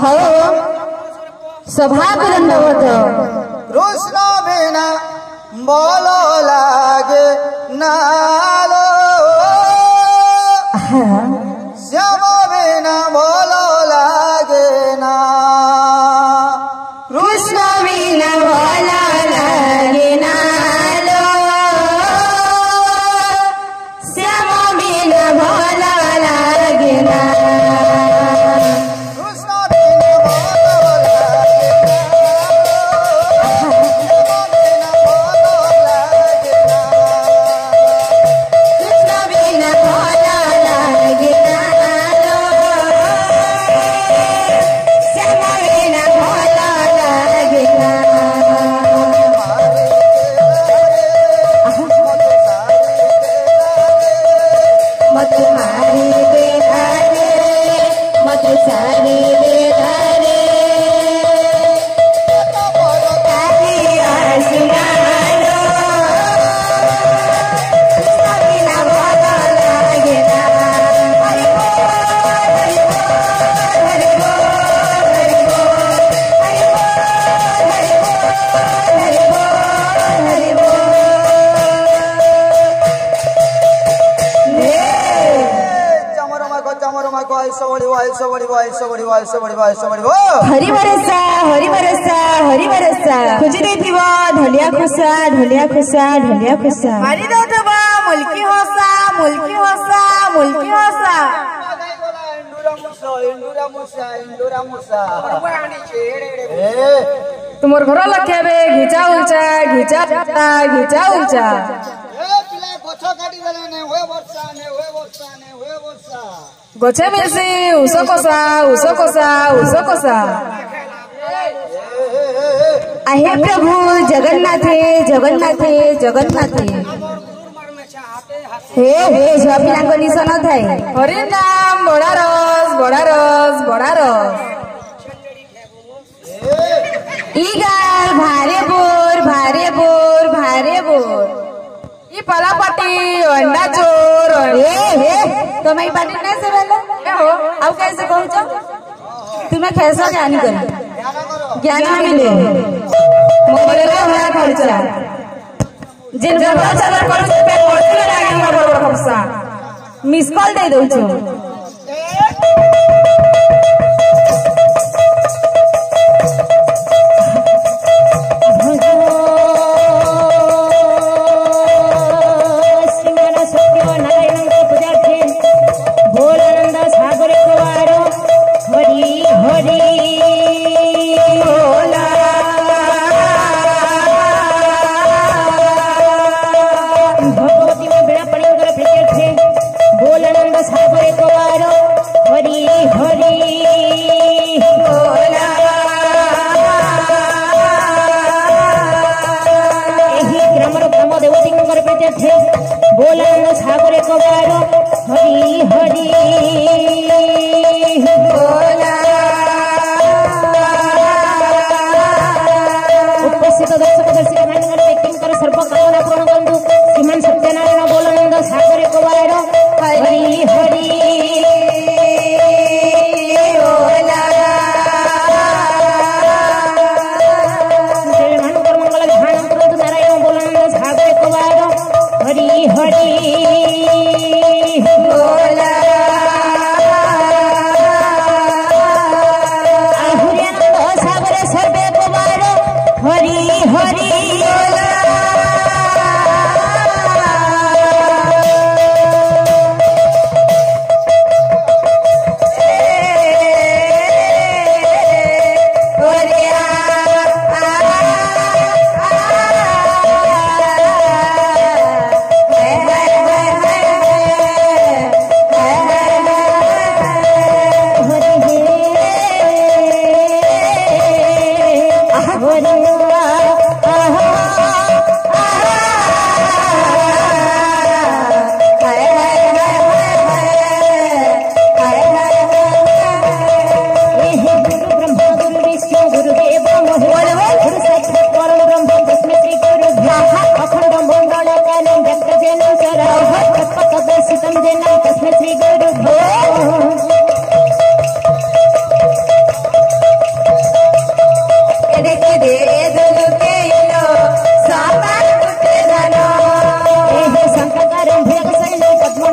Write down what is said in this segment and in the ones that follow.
हो सभा दंडवत कृष्ण बिना बोलो लागे नालो श्याम बिना बोलो लागे ना कृष्ण बिना बोला लागे नालो श्याम बिना बोला लागे ना हरि बरसा हरि बरसा हरि बरसा खुजी देथिबो ढलिया खुसा ढलिया खुसा ढलिया खुसा मारी देथिबो मुल्की होसा मुल्की होसा मुल्की होसा इंडुरा मुसा तुमर घर लखेबे घिचा उलचा घिचा घिचा उलचा गचे मिलसी उस कोसा आहे प्रभु जगन्नाथे जगन्नाथे जगन्नाथे हे हे झुआ पिला निशन थाए हरि नाम बड़ा रस बड़ा रस बड़ा रस ई गाल भारे बोर भारे बोर भारे बोर ई पला पाटी अंडा चोर हे तुम्हें पाटी नहीं से बेला हो अब कैसे कहूचो तुम्हें कैसा ज्ञान कर ज्ञान मिले मोबाइल में खर्चा जिन गबा चला खर्चा पे पड़ले लागे बड़ बड़ खर्चा मिस कॉल दे दउछु हरि हरि बोला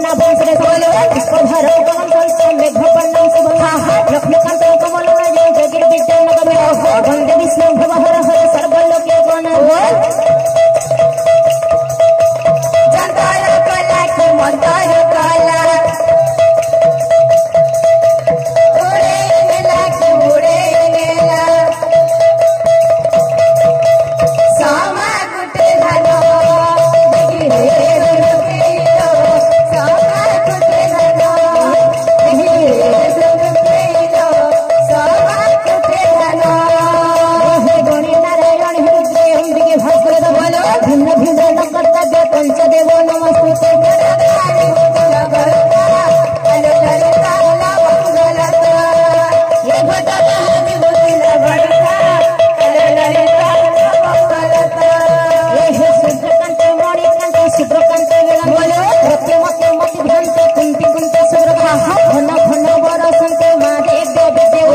कन्या वंशरे बोलो पुष्पधर उपमंडल मेघ पन्ना सब लक्ष्मीकांत कमल जय जगिर विद्या नगमे वंदे विष्णु भव हर हर सर्वलोके गण जंतर कला की मंतर कला उड़े गेला की उड़े गेला सामा गुटे धनो देखी रे रुपेलो सामा गुटे धनो देखी रे रुपेलो सामा गुटे धनो हे गणेश नारायण हे अंबिके भास्कर बोलो भिन्न भिन्न नकर्ता दे पंचदेव नमस्ते ये घटा हाथी बोला बड़का ललिता बकलता हे सूर्यकांत मणिकांत शुभ्रकांत बोलो रत्य मत मत भ्रांत कुंती कुंत सुरभा घन घन बरसंत महादेव विद्या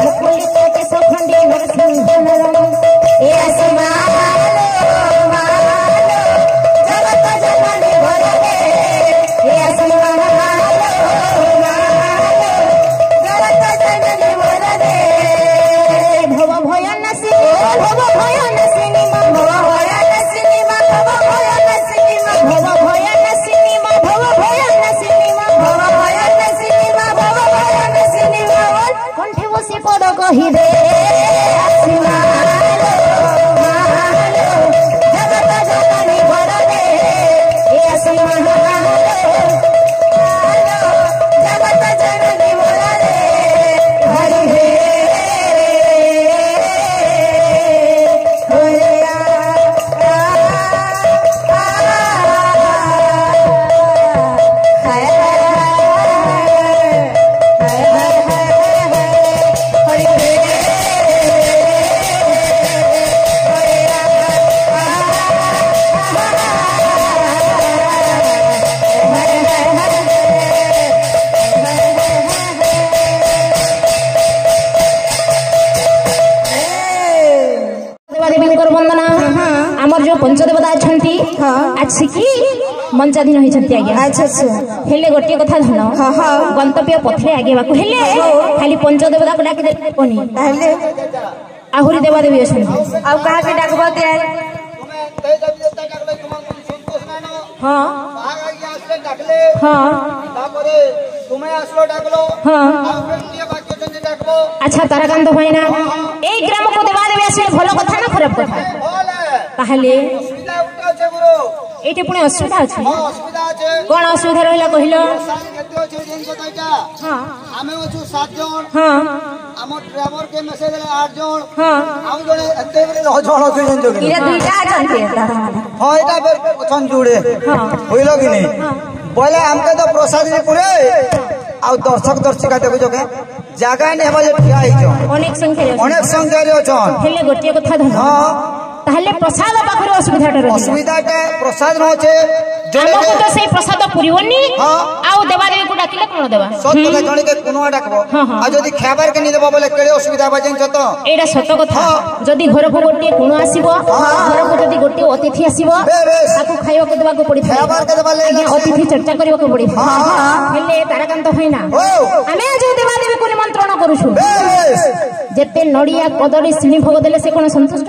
मुकुलित के सखंडी नरसिंह नरण ये समालो मालो जगत जननी भरले ये समालो मालो जगत जननी भरले भव भय नसी भव भय नसिनी भव भय नसिनी भव भय नसिनी भव भय नसिनी भव भय नसिनी भव भय नसिनी भव भय नसिनी कंठे बसी पद कहि दे समालो मालो जगत जननी भरले ये समालो मालो जगत जननी भरले हरि हे देवादेवींकर वंदना आमर जो पंचदेवता अछंती आछिकी मंचाधीन होइछंती आज्ञा अच्छा अच्छा हेले गोटे कथा धन गंतव्य पथरे आगे बाकु हेले खाली पंचदेवता को डाकी दे कोनी ताहले आहुरी देवादेवी अछंती अब कहा के डाकबो दे तुम्हें ते जब देवता डाकले तुम्हां संतोष ना नो हां आग आगे आसले डाकले हां तापरे तुम्हें आसलो डाकलो हां आ फिर लिए बाकी जने डाकबो अच्छा ताराकांत भाईना ए ग्राम को देवादेवी आसले भलो कथा ना खराब कथा बोले ताहले सुविधा उठा छे गुरु एटे पुणी असुविधा अछि हां असुविधा छे कोन असुविधा रहला कहिलो सारी केते छे दिन बताइका हां आमे अछु 7 जन हां आम ड्राइवर के मेसेज ले 8 जन हां आउ जने एते बेले 9 जन अछि जन जोगी इरे दुईटा अछंती तारा हां एटा बेर छन जुड़े हां होइलो कि नहीं बोले हमके तो प्रसाद जी पुरे आ दर्शक दर्शिका देखो जोगे जागा ने हेबा जे ठिया ही जो अनेक संख्या रे अनेक संख्या रे अछन हेले गोटे कथा धन हां ताहले प्रसाद पाखरे असुविधाटा रहला असुविधाटा प्रसाद न होचे जणे हमको तो से प्रसाद पुरीवनी हां आउ देवादेवी को डाकिले कोन देबा सत के जणे के कोनो डाकबो हां, हां। आ जदी खाबार के नि देबो बोले केड़े असुविधा बजेन छ तो एडा सत कथा जदी घर को गोटे कोन आसीबो घर को जदी गोटे अतिथि आसीबो बेस ताकू खाइबा को देबा को पड़ी खाबार के देबा ले आज्ञा अतिथि चर्चा करबा को पड़ी हेले ताराकांत होइना ओ आमे जो देवादेवी को निमंत्रण करूछु बेस जेते नडिया कदली सिनी भोग देले से कोन संतुष्ट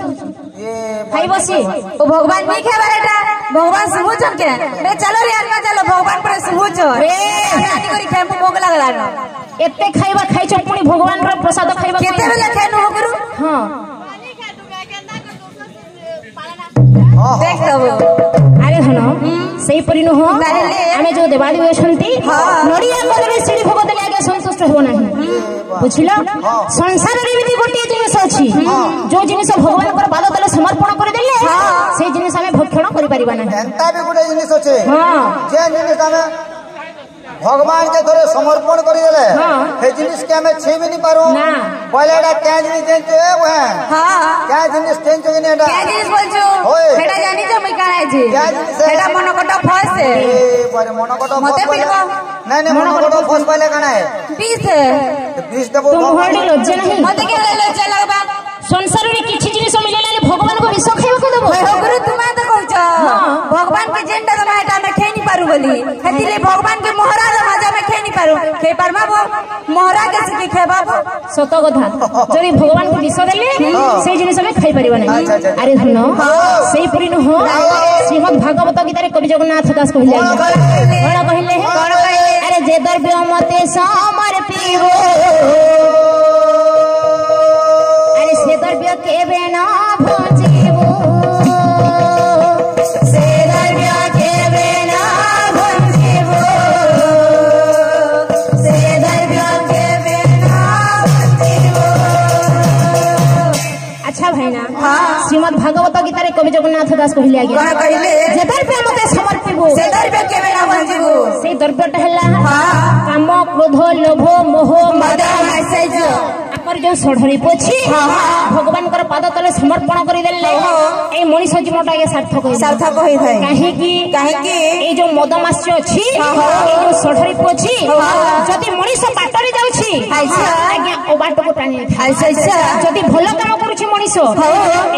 ये खाइबो से ओ भगवान नहीं खेबार एटा भगवान सुबु छन के बे चलो रे आत्मा चलो भगवान पर सुबु छ रे आनी करी खेमु भोग लागला न एते खाइबा खाइछ पुणी भगवान रो प्रसाद खाइबा केते बेले खेनु हो करू हां हां देख तब अरे हनो सही परिनो हो आमे जो देवादेवी अछंती नडिया कदली सिनी भोग देले आगे संतुष्ट हो नाही बुझिला संसार रे बिति गोटे जिनिस अछि जो जिनिस भगवान कर पाद तले समर्पण कर देले से जिनिस हमें भक्षण करि परिबा नाही एंता भी गुटे जिनिस होचे हां जे जिनिस हमें भगवान के थोड़े समर्पण करी देले हे जिनिस के हमें छे भी नहीं पारो ना बोलेडा क्या जिनिस देन छे वे हां क्या जिनिस देन छे नेडा क्या जिनिस बोलछु ओए बेटा जानी छ मैं काहे छी क्या जिनिस है बेटा मन कोटा फस है ए बारे मन कोटा मते पिलबो नहीं नहीं मन कोटा फस पहले कना है 20 है 20 देबो तुम हडी लज्जा नहीं मते के लज्जा लगबा संसार रे किछि जिनिस मिलेला भगवान को विष खाइबा को देबो हो गुरु तुमा तो कहछ भगवान के जेंडा तमा एटा में खेनी पारू बोली हेतिले भगवान के ଖାଇ ପାରମା ମହରା କେ ଶିଖି ଖାଇବା ସତ କଥା ଯଦି ଭଗବାନଙ୍କୁ ବିଷ ଦେଲେ ସେଇ ଜିନିଷ ଆମେ ଖାଇପାରିବା ନାହିଁ ଆରେ ଧନ ସେଇପରି ନୁହଁ ଶ୍ରୀମଦ୍ ଭାଗବତ ଗୀତାରେ କବି ଜଗନ୍ନାଥ ଦାସ କହିଲେ କଣ କହିଲେ ଆରେ ଯେ ଦ୍ରବ୍ୟ ମତେ ସମର୍ପିବ ଆରେ ସେ ଦ୍ରବ୍ୟ କେବେ ନା ଭଞ୍ଜିବ ସେ ଦ୍ରବ୍ୟ କେବେ ନା ଭଞ୍ଜିବ ସେ ଦ୍ରବ୍ୟ କେବେ ନା ଭଞ୍ଜିବ আচ্ছা ভাইনা শ্রীমদ ভাগবত গীতারে কবি জগন্নাথ দাস কহিলে আগে কଣ କହିଲେ যে দ্রব্য মতে সমর্পিবু ସେ ଦ୍ରବ୍ୟ କେବେ ନା ଭଞ୍ଜିବ সেই দ্রব্যটা হেলা কাম ক্রোধ লোভ মোহ ମଦ ଆଶ୍ଚର୍ଯ୍ୟ আকর যে ষড়হরি পছি ভগবানଙ୍କର পাদ তলে সমর্পণ করে দেলে এই মনিষ জীবনটা আগে সার্থক ହୋଇଥାଏ কাহিকি এই যে মদ মাস্য ଅଛି এই যে ষড়হরি পছি যদি মনিষ বাটরে যাଉଛି আজ্ঞা ও বাটକୁ টানি যদি ভাল কাম କରୁଛି মনিষ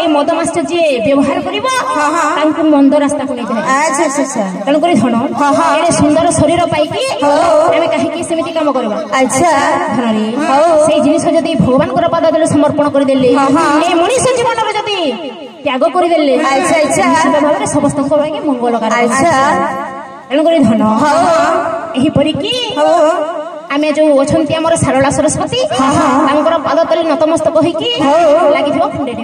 এই মদ মাস্য যে ব্যবহার করিব তাଙ୍କୁ মন্দ রাস্তাକୁ নেই যায় তেণু করে ধন এনে সুন্দর শরীর পাইকি আমি কাহিকি সেমিতি কাম করিবা ধনরে সেই জিনিস যদি ভগবানଙ୍କର পাদ তলে সমর্পণ করে দেলে এই মনিষ জীবনরে যদি ত্যাগ করে দেলে নিশ্চিত ভাবে সমস্তଙ୍କ ପାଇଁ মঙ্গলকারক তেণুকରି ধନ ଏହିପରି କି ଆମେ ଯୋଉ ଅଛନ୍ତି ଆମର ଶାରଳା ସରସ୍ୱତୀ ତାଙ୍କର ପାଦ ତଳେ ନତମସ୍ତକ ହେଇକି ଲାଗିଥିବ ଖଣ୍ଡେଟି